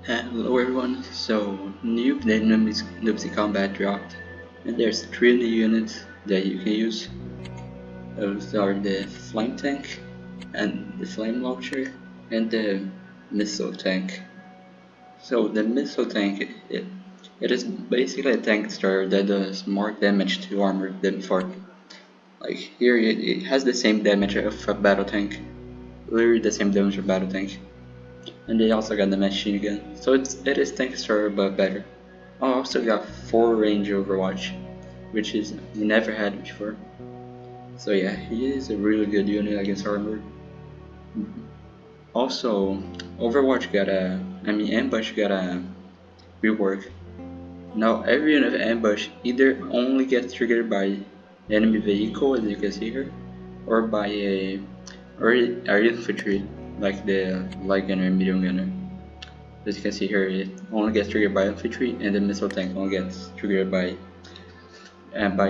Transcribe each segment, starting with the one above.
Hello everyone, so new noobs combat dropped, and there's three new units that you can use. Those are the flame tank, and the flame launcher, and the missile tank. So the missile tank, it is basically a tank destroyer that does more damage to armor than before. Like here it has the same damage of a battle tank, literally the same damage of a battle tank. And they also got the machine gun, so it is tank destroyer but better. I also got 4 range Overwatch, which is never had before. So yeah, he is a really good unit against armor. Also, Overwatch got Ambush got a rework. Now every unit of Ambush either only gets triggered by enemy vehicle, as you can see here, or by or infantry, like the light gunner and medium gunner. As you can see here, it only gets triggered by infantry, and the missile tank only gets triggered by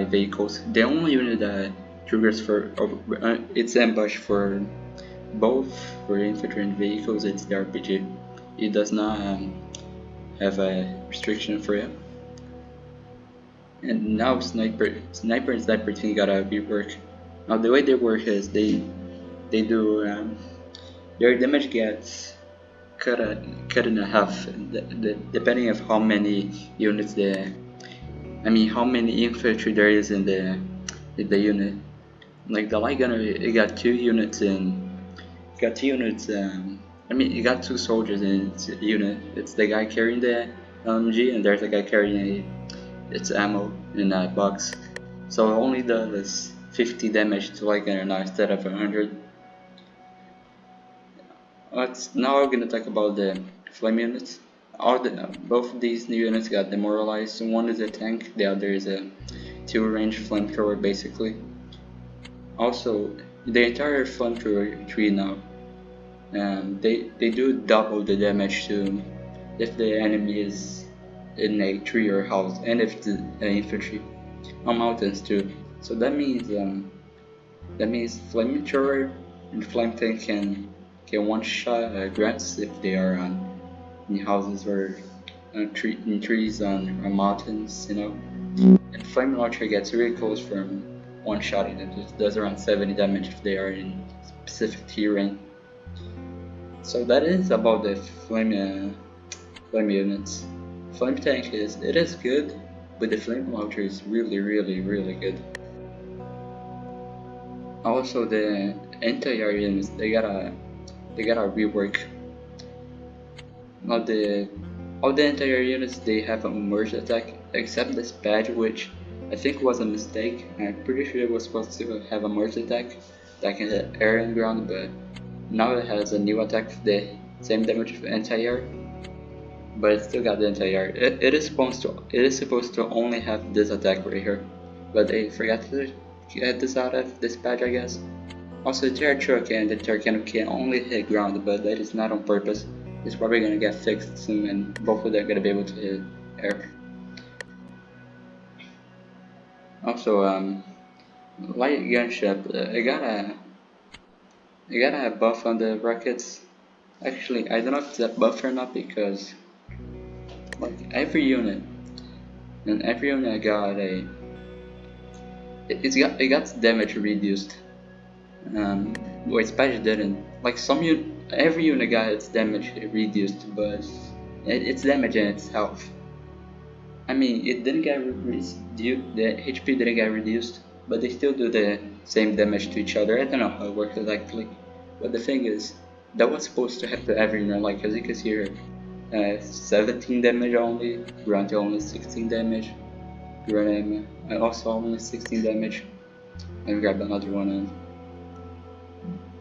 vehicles. The only unit that triggers for its ambush for both for infantry and vehicles, it's the RPG. It does not have a restriction for it. And now sniper and sniper team gotta rework. Now the way they work is they do their damage gets cut in half depending of how many units how many infantry there is in the unit. Like the light gunner, it got 2 units in. It got 2 units. It got 2 soldiers in its unit. It's the guy carrying the LMG, and there's a guy carrying its ammo in a box. So it only does 50 damage to light gunner now instead of 100. Now we're gonna talk about the flame units. Both of these new units got demoralized. One is a tank, the other is a 2-range flamethrower basically. Also, the entire flamethrower tree now, they do double the damage to if the enemy is in a tree or house, and if the infantry on mountains too. So that means flamethrower and flame tank can one-shot grunts if they are in houses or in trees on mountains, you know. And flame launcher gets really close from one-shotting. It does around 70 damage if they are in specific terrain. So that is about the flame units. Flame tank is good, but the flame launcher is really good. Also the anti-air units, they gotta rework. Now all the anti-air units, they have a merge attack, except this badge, which I think was a mistake. I'm pretty sure it was supposed to have a merge attack that can hit air and ground, but now it has a new attack with the same damage of anti-air, but it still got the anti-air. It is supposed to only have this attack right here, but they forgot to get this out of this badge, I guess. Also, the Terra and the Terracano can only hit ground, but that is not on purpose. It's probably gonna get fixed soon, and both of them are gonna be able to hit air. Also, light gunship, I got a buff on the rockets. Actually, I don't know if it's a buff or not, because like every unit got it got damage reduced. Wait, Spiders didn't. Like every unit got its damage reduced, but its damage and its health. It didn't get reduced. The HP didn't get reduced, but they still do the same damage to each other. I don't know how it works exactly, but the thing is, that was supposed to happen to every unit. Like as you can see here, 17 damage only, Grunt only 16 damage, Grenade also only 16 damage. Let me grab another one.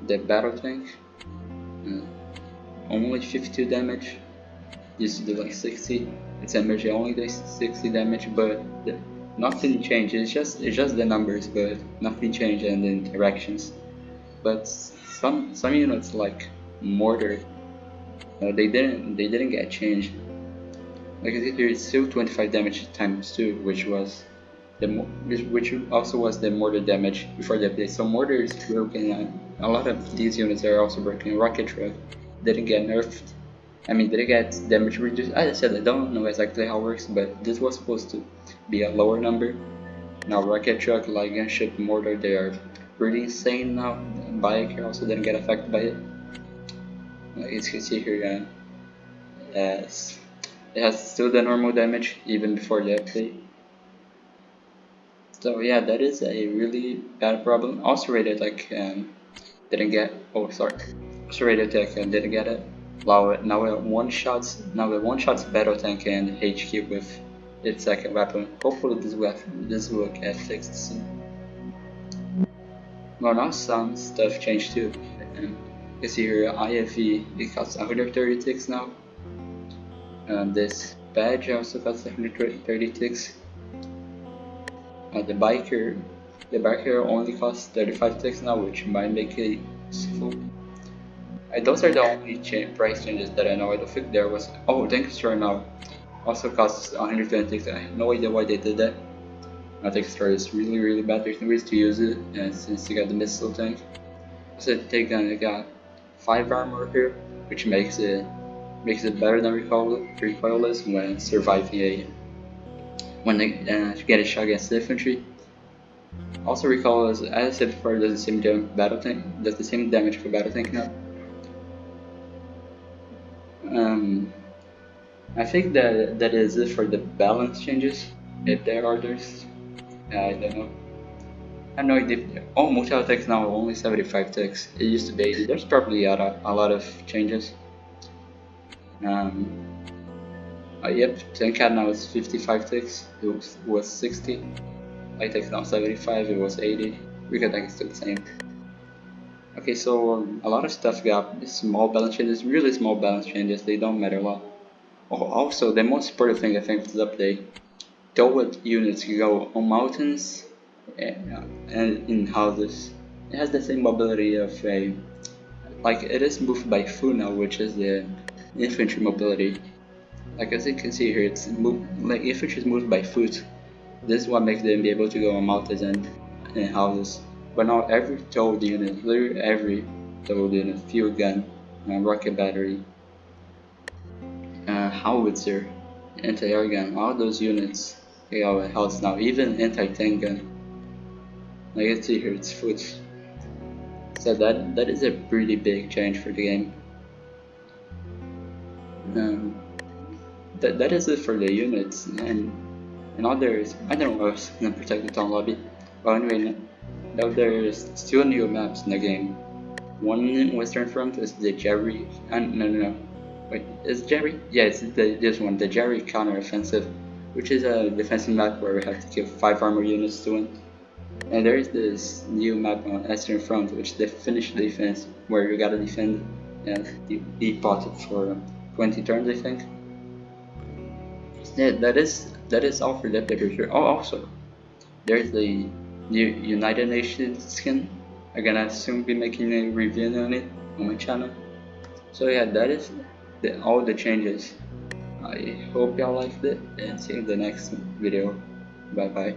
The battle tank, only 52 damage. Used to do like 60. Its energy only does 60 damage, but nothing changed. It's just the numbers, but nothing changed in the interactions. But some units like mortar, they didn't get changed. Like here, it's still 25 damage times 2, which also was the mortar damage before the update. So mortar is broken. A lot of these units are also broken. Rocket truck didn't get nerfed. I mean, did it get damage reduced? As I said, I don't know exactly how it works, but this was supposed to be a lower number. Now rocket truck, light gun, ship, mortar, they are pretty insane now. Bike also didn't get affected by it. As you can see here, as it has still the normal damage even before the update. So yeah, that is a really bad problem. Also rated like didn't get. Oh sorry, also rated tech didn't get it. Now it one shots battle tank and HQ with its second weapon. Hopefully this will get fixed soon. Well, now some stuff changed too. You see here IFE, it costs 130 ticks now. This badge also costs 130 ticks. The biker only costs 35 ticks now, which might make it useful. Those are the only price changes that I know. I don't think there was. Oh, Tank Store now also costs 120 ticks. I have no idea why they did that. I think Store is really bad. There's no reason to use it, and since you got the missile tank. So they got 5 armor here, which makes it better than recoilless when surviving when they get a shot against the infantry. Also recoilless, as I said before, does the same damage for battle tank now. I think that is it for the balance changes. If there are others, I don't know. I have no idea. Oh, multi attacks now only 75 ticks. It used to be 80. There's probably a lot of changes. Yep, Tenkat now is 55 ticks. It was 60. Light Tech now 75. It was 80. Weak attack is still the same. Okay, so a lot of stuff got small balance changes, really small balance changes. They don't matter a lot. Oh, also, the most important thing I think of this update, towed units can go on mountains and in houses. It has the same mobility of like it is moved by foot now, which is the infantry mobility. Like as you can see here, it's like infantry is moved by foot. This is what makes them be able to go on mountains and in houses. But now every towed unit, literally every towed unit, field gun, rocket battery, howitzer, anti-air gun, all those units they got health now, even anti-tank gun. Like you can see here, it's foot. So that is a pretty big change for the game. That is it for the units, and others, I don't know what's gonna protect the town lobby. But anyway, now there's 2 new maps in the game. One in Western Front is the Jerry, no, wait, is Jerry? Yeah, it's this one, the Jerry counter-offensive, which is a defensive map where we have to kill 5 armor units to win. And there is this new map on Eastern Front, which is the Finnish defense, where you gotta defend and be potted for 20 turns, I think. Yeah, that is all for the update here. Oh, also, there's the new United Nations skin. I'm gonna soon be making a review on it on my channel. So yeah, that is all the changes. I hope y'all liked it, and see you in the next video. Bye bye.